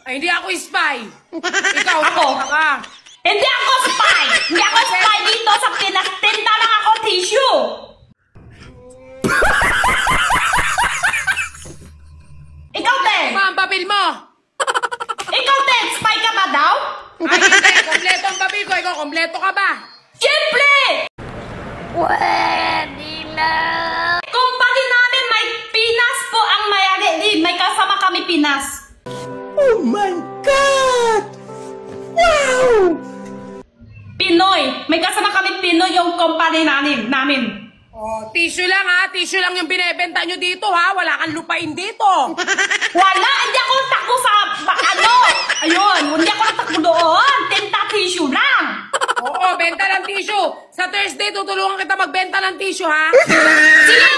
Ay, hindi ako spy. Ikaw, Ako? ka. Hindi ako spy! Hindi ako spy dito sa Pinas. Tinda lang ako tissue! Ikaw, Ten! Ma, ang papel mo. Ikaw, Ten! Spy ka ba daw? Ay, hindi. Kompleto ang papel ko. Ikaw, kompleto ka ba? Siyempre! Pwede na. Kumpany namin may Pinas po ang mayari. May kasama kami Pinas. Oh my God! Wow! Pinoy. May kasama kami Pinoy yung kumpany namin. Oh, tissue lang ha. Tissue lang yung binebenta nyo dito ha. Wala kang lupain dito. Wala! Hindi ako takbo sa ano! Ayun! Hindi ako natakbo doon! Tinta tissue lang! Oo, benta ng tissue. Sa Thursday, tutulungan kita magbenta ng tissue ha. Sige!